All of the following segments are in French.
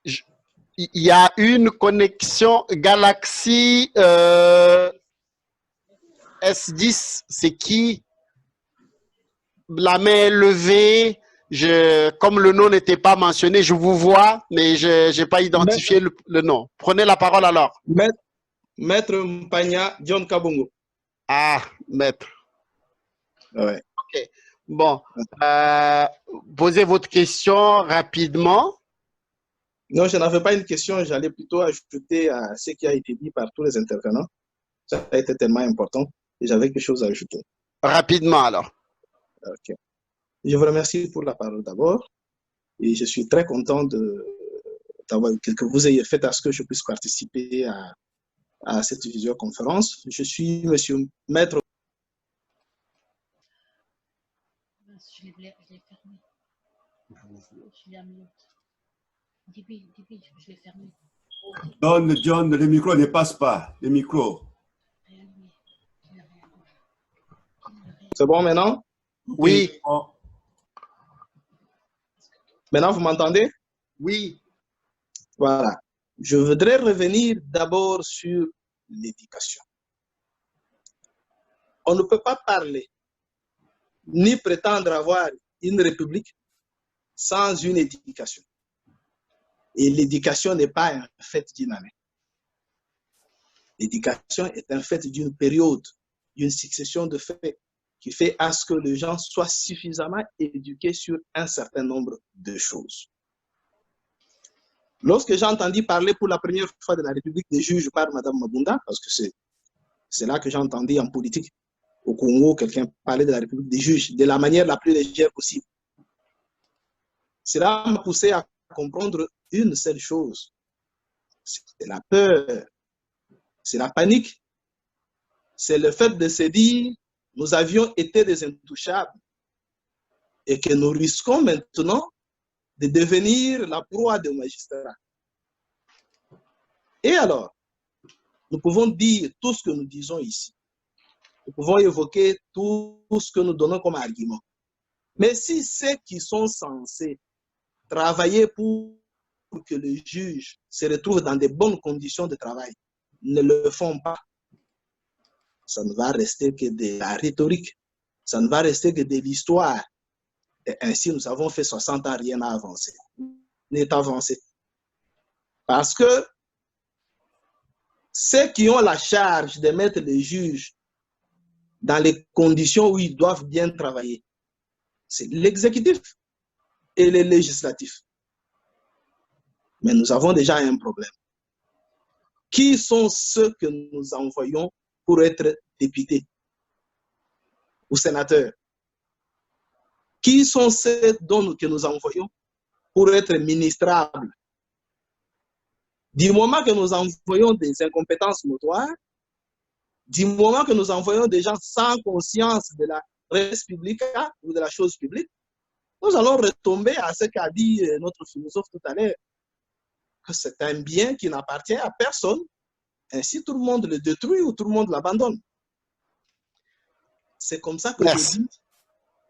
je- il y a une connexion Galaxy S10. C'est qui? La main est levée. Comme le nom n'était pas mentionné, je vous vois, mais je n'ai pas Maître, identifié le nom. Prenez la parole alors. Maître, Maître Mpanya John Kabongo. Ah, maître. Ouais. Ok. Bon, euh, posez votre question rapidement. Non, je n'avais pas une question, j'allais plutôt ajouter à ce qui a été dit par tous les intervenants. Ça a été tellement important et j'avais quelque chose à ajouter. Rapidement alors. Ok. Je vous remercie pour la parole d'abord et je suis très content que vous ayez fait à ce que je puisse participer à cette visioconférence. Je suis Monsieur Maître. Je l'ai fermé. Je l'ai mis. Je l'ai fermé. John, le micro ne passe pas. Le micro. C'est bon maintenant? Oui. Maintenant, vous m'entendez? Oui. Voilà. Je voudrais revenir d'abord sur l'éducation. On ne peut pas parler ni prétendre avoir une république sans une éducation. Et l'éducation n'est pas un fait d'une année. L'éducation est un fait d'une période, d'une succession de faits qui fait à ce que les gens soient suffisamment éduqués sur un certain nombre de choses. Lorsque j'ai entendu parler pour la première fois de la République des juges par Mme Mabunda, parce que c'est là que j'ai entendu en politique au Congo quelqu'un parler de la République des juges de la manière la plus légère possible. Cela m'a poussé à comprendre une seule chose. C'est la peur, c'est la panique, c'est le fait de se dire nous avions été des intouchables et que nous risquons maintenant de devenir la proie des magistrats. Et alors, nous pouvons dire tout ce que nous disons ici. Nous pouvons évoquer tout ce que nous donnons comme argument. Mais si ceux qui sont censés travailler pour que le juge se retrouve dans de bonnes conditions de travail ne le font pas, ça ne va rester que de la rhétorique, ça ne va rester que de l'histoire. Et ainsi, nous avons fait 60 ans, rien n'a avancé, n'est avancé. Parce que ceux qui ont la charge de mettre les juges dans les conditions où ils doivent bien travailler, c'est l'exécutif et le législatif. Mais nous avons déjà un problème. Qui sont ceux que nous envoyons pour être députés ou sénateurs? Qui sont ceux que nous envoyons pour être ministrables? Du moment que nous envoyons des incompétences notoires, du moment que nous envoyons des gens sans conscience de la res publica ou de la chose publique, nous allons retomber à ce qu'a dit notre philosophe tout à l'heure, que c'est un bien qui n'appartient à personne. Ainsi, tout le monde le détruit ou tout le monde l'abandonne. C'est comme ça que je dis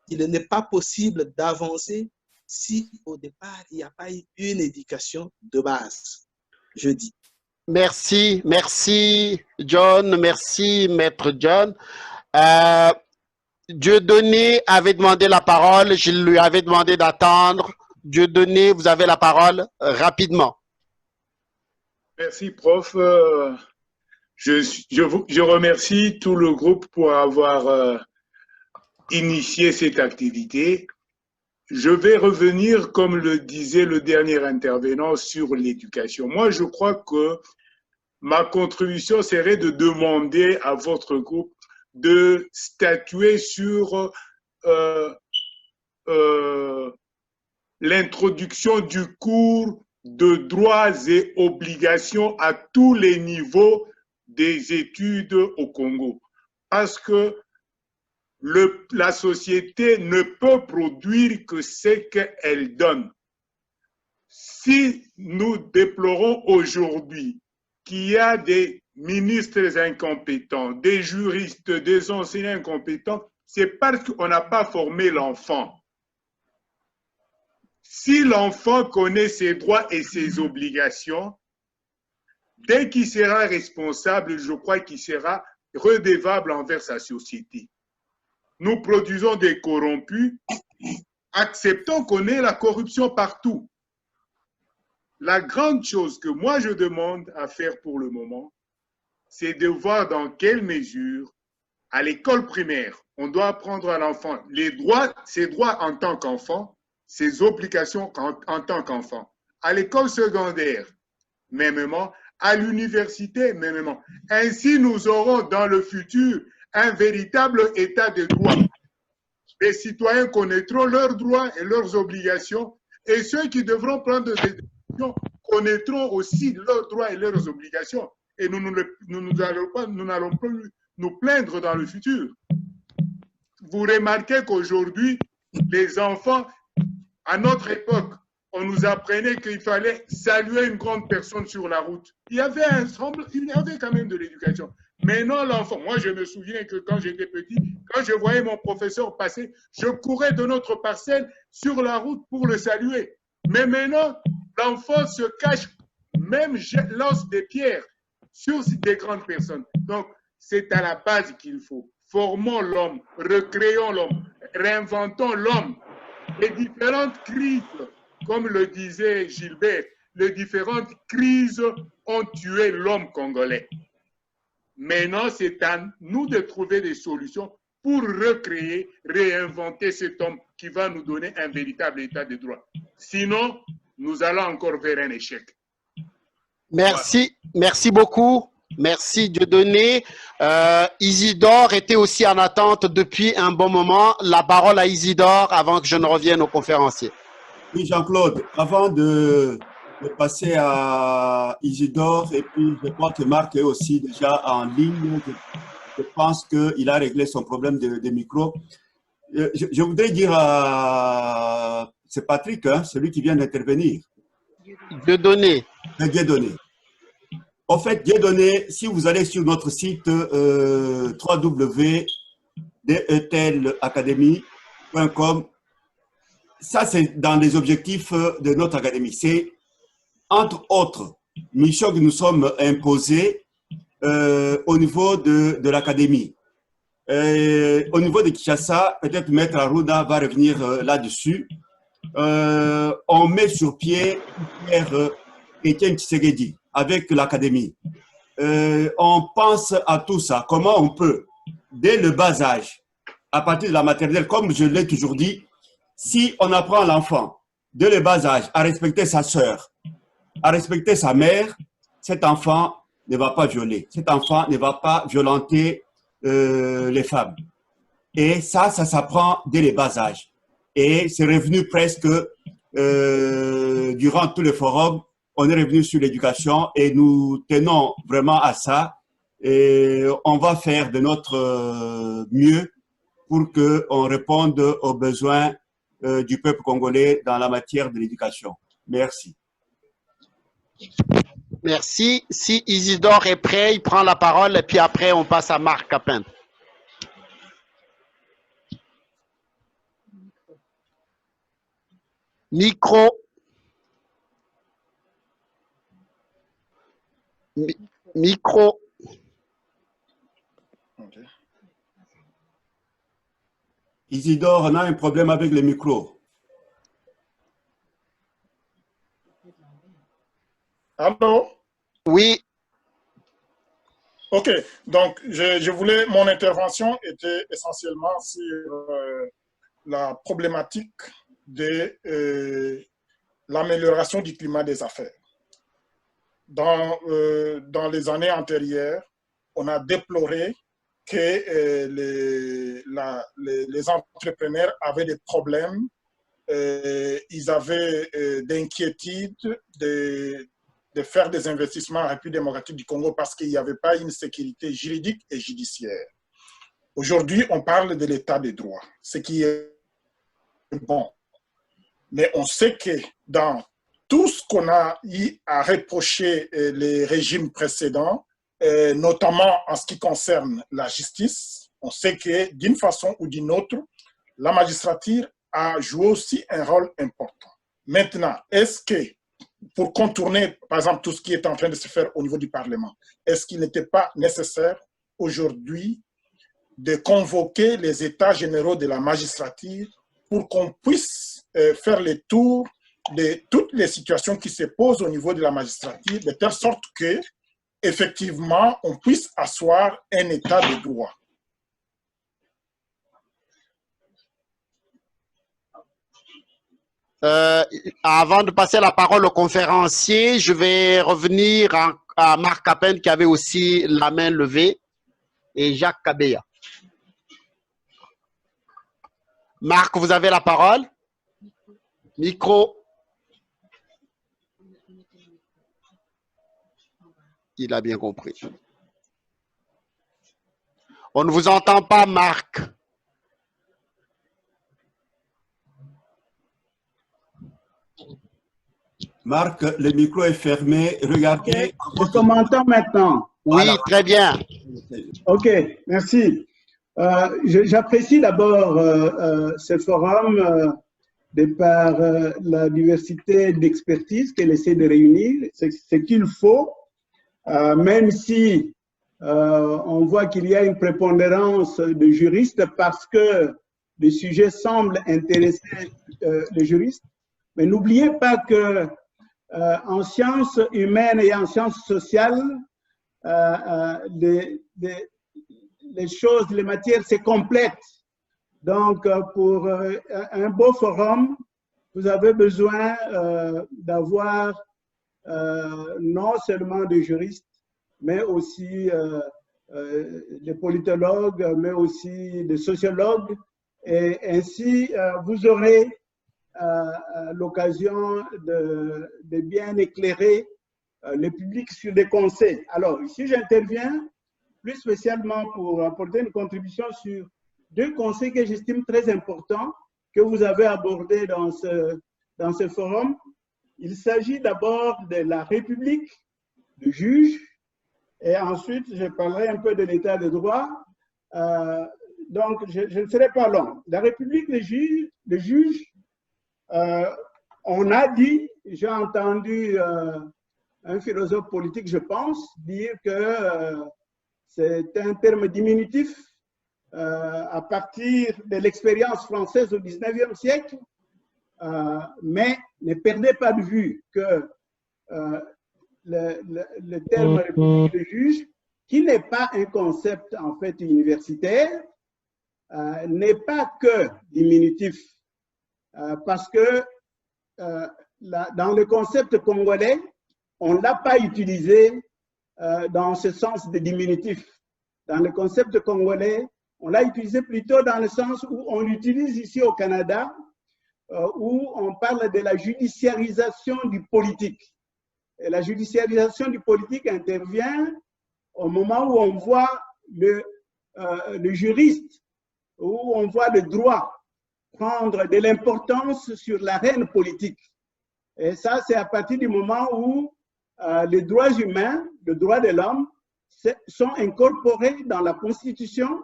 qu'il n'est pas possible d'avancer si au départ, il n'y a pas eu une éducation de base. Je dis. Merci, merci John, merci Maître John. Dieudonné avait demandé la parole, je lui avais demandé d'attendre. Dieudonné, vous avez la parole rapidement. Merci, prof. Je remercie tout le groupe pour avoir initié cette activité. Je vais revenir, comme le disait le dernier intervenant, sur l'éducation. Moi, je crois que ma contribution serait de demander à votre groupe de statuer sur l'introduction du cours de droits et obligations à tous les niveaux des études au Congo. Parce que la société ne peut produire que ce qu'elle donne. Si nous déplorons aujourd'hui qu'il y a des ministres incompétents, des juristes, des enseignants incompétents, c'est parce qu'on n'a pas formé l'enfant. Si l'enfant connaît ses droits et ses obligations, dès qu'il sera responsable, je crois qu'il sera redevable envers sa société. Nous produisons des corrompus, acceptons qu'on ait la corruption partout. La grande chose que moi je demande à faire pour le moment, c'est de voir dans quelle mesure, à l'école primaire, on doit apprendre à l'enfant les droits, ses droits en tant qu'enfant, ses obligations en tant qu'enfant. À l'école secondaire, mêmement, à l'université, mêmement. Ainsi, nous aurons dans le futur un véritable état de droit. Les citoyens connaîtront leurs droits et leurs obligations, et ceux qui devront prendre des décisions connaîtront aussi leurs droits et leurs obligations. Et nous n'allons plus nous plaindre dans le futur. Vous remarquez qu'aujourd'hui, les enfants, à notre époque, on nous apprenait qu'il fallait saluer une grande personne sur la route. Il y avait quand même de l'éducation. Maintenant, l'enfant, moi je me souviens que quand j'étais petit, quand je voyais mon professeur passer, je courais de notre parcelle sur la route pour le saluer. Mais maintenant, l'enfant se cache, même lance des pierres sur des grandes personnes. Donc, c'est à la base qu'il faut. Formons l'homme, recréons l'homme, réinventons l'homme. Les différentes crises, comme le disait Gilbert, les différentes crises ont tué l'homme congolais. Maintenant, c'est à nous de trouver des solutions pour recréer, réinventer cet homme qui va nous donner un véritable état de droit. Sinon, nous allons encore vers un échec. Merci, merci beaucoup. Merci Dieudonné. Isidore était aussi en attente depuis un bon moment. La parole à Isidore avant que je ne revienne au conférencier. Oui, Jean-Claude, avant de passer à Isidore, et puis je crois que Marc est aussi déjà en ligne. Je pense qu'il a réglé son problème de micro. Je voudrais dire à... C'est Patrick, hein, celui qui vient d'intervenir. Dieudonné. Dieudonné. En fait, Dieudonné, si vous allez sur notre site www.detelacademy.com, ça c'est dans les objectifs de notre académie. C'est entre autres missions que nous sommes imposées au niveau de l'académie. Au niveau de Kinshasa, peut-être Maître Arruda va revenir là-dessus. On met sur pied Étienne Tshisekedi avec l'académie. On pense à tout ça. Comment on peut, dès le bas âge, à partir de la maternelle, comme je l'ai toujours dit, si on apprend l'enfant, dès le bas âge, à respecter sa sœur, à respecter sa mère, cet enfant ne va pas violer. Cet enfant ne va pas violenter les femmes. Et ça s'apprend dès le bas âge. Et c'est revenu presque durant tous les forums, on est revenu sur l'éducation et nous tenons vraiment à ça. Et on va faire de notre mieux pour qu'on réponde aux besoins du peuple congolais dans la matière de l'éducation. Merci. Merci. Si Isidore est prêt, il prend la parole et puis après, on passe à Marc Capin. Micro. Micro. Okay. Isidore, on a un problème avec le micro. Allô? Oui. Ok, donc je voulais, mon intervention était essentiellement sur la problématique de l'amélioration du climat des affaires. Dans les années antérieures, on a déploré que les entrepreneurs avaient des problèmes, ils avaient d'inquiétudes de faire des investissements en République démocratique du Congo parce qu'il n'y avait pas une sécurité juridique et judiciaire. Aujourd'hui, on parle de l'état des droits, ce qui est bon. Mais on sait que dans tout ce qu'on a eu à reprocher les régimes précédents, notamment en ce qui concerne la justice, on sait que d'une façon ou d'une autre, la magistrature a joué aussi un rôle important. Maintenant, est-ce que, pour contourner, par exemple, tout ce qui est en train de se faire au niveau du Parlement, est-ce qu'il n'était pas nécessaire aujourd'hui de convoquer les États généraux de la magistrature pour qu'on puisse faire le tour de toutes les situations qui se posent au niveau de la magistrature, de telle sorte que, effectivement, on puisse asseoir un état de droit. Avant de passer la parole au conférencier, je vais revenir à Marc Appen qui avait aussi la main levée et Jacques Kabeya. Marc, vous avez la parole. Micro. Il a bien compris. On ne vous entend pas, Marc. Marc, le micro est fermé. Regardez. Je m'entends maintenant. Oui, Voilà. très bien. OK, merci. J'apprécie d'abord ce forum de par la diversité d'expertise qu'elle essaie de réunir. C'est ce qu'il faut, même si on voit qu'il y a une prépondérance de juristes parce que le sujet semble intéresser les juristes. Mais n'oubliez pas que en sciences humaines et en sciences sociales, les choses, les matières, c'est complète. Donc, pour un beau forum, vous avez besoin d'avoir non seulement des juristes, mais aussi des politologues, mais aussi des sociologues. Et ainsi, vous aurez l'occasion de bien éclairer le public sur des conseils. Alors, ici, j'interviens plus spécialement pour apporter une contribution sur deux conseils que j'estime très importants que vous avez abordés dans ce forum. Il s'agit d'abord de la République, du juge, et ensuite, je parlerai un peu de l'état de droit. Donc, je ne serai pas long. La République, le juge, on a dit, j'ai entendu un philosophe politique, je pense, dire que c'est un terme diminutif à partir de l'expérience française au XIXe siècle, mais ne perdez pas de vue que le terme République de juge, qui n'est pas un concept en fait universitaire, n'est pas que diminutif. Parce que dans le concept congolais, on ne l'a pas utilisé dans ce sens de diminutif. Dans le concept congolais, on l'a utilisé plutôt dans le sens où on l'utilise ici au Canada, où on parle de la judiciarisation du politique. Et la judiciarisation du politique intervient au moment où on voit le juriste, où on voit le droit prendre de l'importance sur l'arène politique. Et ça, c'est à partir du moment où les droits humains, les droits de l'homme, sont incorporés dans la Constitution,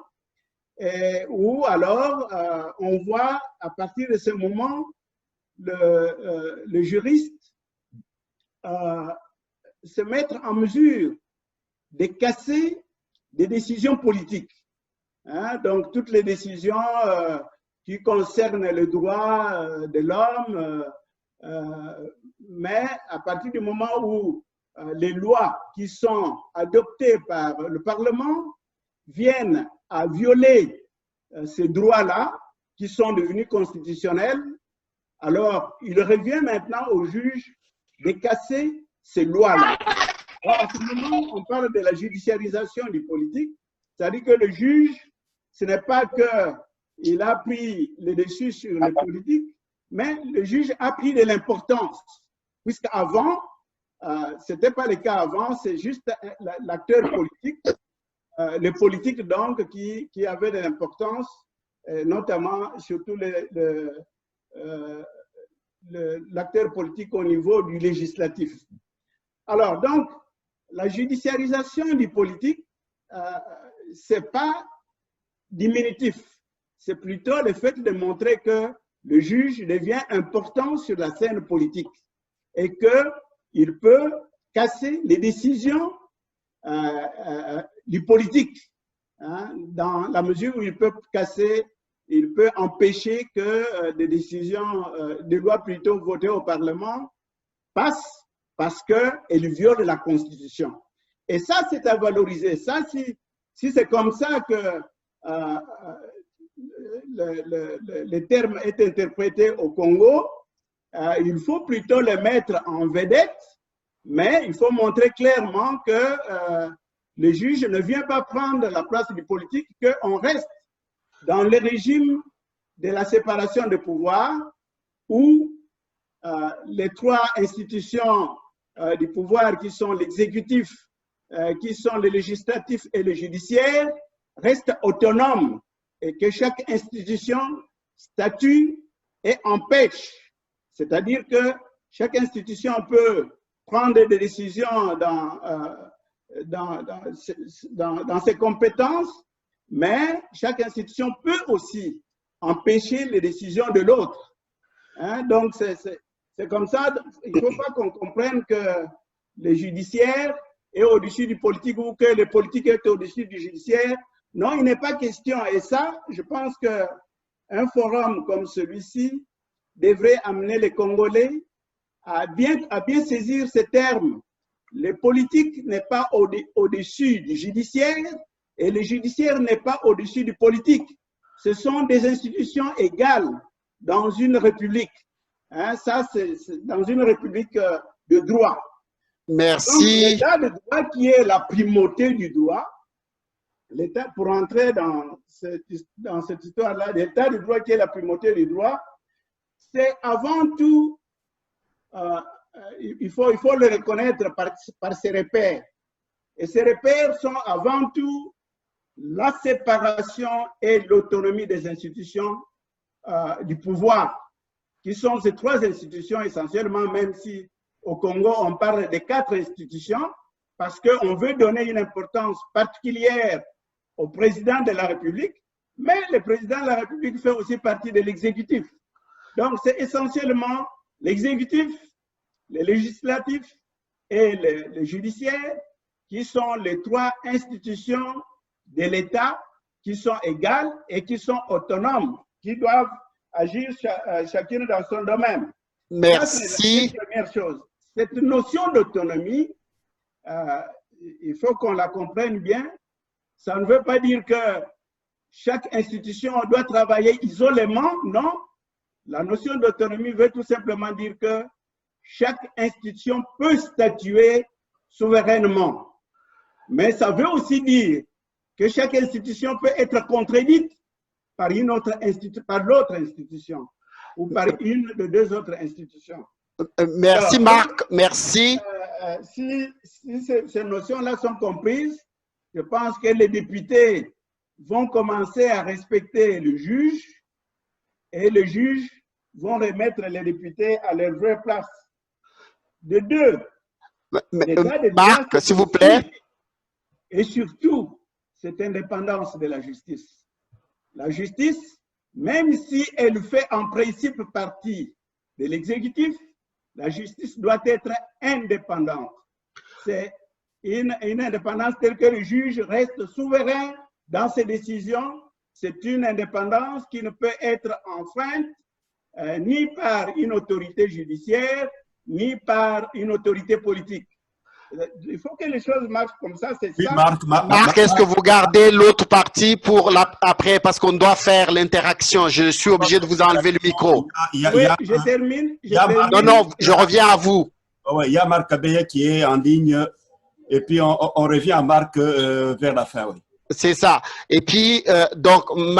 et où alors on voit à partir de ce moment le juriste se mettre en mesure de casser des décisions politiques. Hein? Donc, toutes les décisions qui concernent le droit de l'homme, mais à partir du moment où les lois qui sont adoptées par le Parlement viennent à violer ces droits-là, qui sont devenus constitutionnels, alors il revient maintenant au juge de casser ces lois-là. À ce moment, on parle de la judiciarisation du politique, c'est-à-dire que le juge, ce n'est pas qu'il a pris le dessus sur le politique, mais le juge a pris de l'importance, puisqu'avant, ce n'était pas le cas avant, c'est juste l'acteur politique, le politique donc qui avait de l'importance, notamment surtout l'acteur politique au niveau du législatif. Alors donc, la judiciarisation du politique, ce n'est pas diminutif, c'est plutôt le fait de montrer que le juge devient important sur la scène politique et qu'il peut casser les décisions du politique, hein, dans la mesure où il peut empêcher que des décisions, des lois plutôt votées au Parlement passent parce qu'elles violent la Constitution. Et ça, c'est à valoriser. Ça, si c'est comme ça que le terme est interprété au Congo, il faut plutôt le mettre en vedette, mais il faut montrer clairement que le juge ne vient pas prendre la place du politique, qu'on reste dans le régime de la séparation des pouvoirs où les trois institutions du pouvoir qui sont l'exécutif, qui sont le législatif et le judiciaire, restent autonomes et que chaque institution statue et empêche. C'est-à-dire que chaque institution peut prendre des décisions dans ses compétences, mais chaque institution peut aussi empêcher les décisions de l'autre. Hein? Donc, c'est comme ça. Il ne faut pas qu'on comprenne que le judiciaire est au-dessus du politique ou que le politique est au-dessus du judiciaire. Non, il n'est pas question. Et ça, je pense qu'un forum comme celui-ci devrait amener les Congolais à bien saisir ces termes. Le politique n'est pas au-dessus du judiciaire et le judiciaire n'est pas au-dessus du politique. Ce sont des institutions égales dans une république. Hein, ça, c'est dans une république de droit. Merci. L'état de droit qui est la primauté du droit, l'état, pour entrer dans cette histoire-là, l'état de droit qui est la primauté du droit, c'est avant tout, il faut le reconnaître par ses repères. Et ces repères sont avant tout la séparation et l'autonomie des institutions du pouvoir, qui sont ces trois institutions essentiellement, même si au Congo on parle de 4 institutions, parce qu'on veut donner une importance particulière au président de la République, mais le président de la République fait aussi partie de l'exécutif. Donc c'est essentiellement l'exécutif, le législatif et le judiciaire qui sont les 3 institutions de l'État qui sont égales et qui sont autonomes, qui doivent agir chacune dans son domaine. Merci. C'est la première chose. Cette notion d'autonomie, il faut qu'on la comprenne bien. Ça ne veut pas dire que chaque institution doit travailler isolément, non. La notion d'autonomie veut tout simplement dire que chaque institution peut statuer souverainement. Mais ça veut aussi dire que chaque institution peut être contredite par l'autre institution ou par une de 2 autres institutions. Merci Marc, merci. Si ces notions-là sont comprises, je pense que les députés vont commencer à respecter le juge et les juges vont remettre les députés à leur vraie place. De 2, Marc, s'il vous plaît. Et surtout, cette indépendance de la justice. La justice, même si elle fait en principe partie de l'exécutif, la justice doit être indépendante. C'est une indépendance telle que le juge reste souverain dans ses décisions. C'est une indépendance qui ne peut être enfreinte ni par une autorité judiciaire, ni par une autorité politique. Il faut que les choses marchent comme ça, c'est ça. Marc, est-ce que vous gardez l'autre partie pour après, parce qu'on doit faire l'interaction. Je suis obligé de vous enlever le micro. Oui, je termine. Non, je reviens à vous. Oui, il y a Marc Kabeye qui est en ligne, et puis on revient à Marc vers la fin. Oui. C'est ça. Et puis, donc, Marc,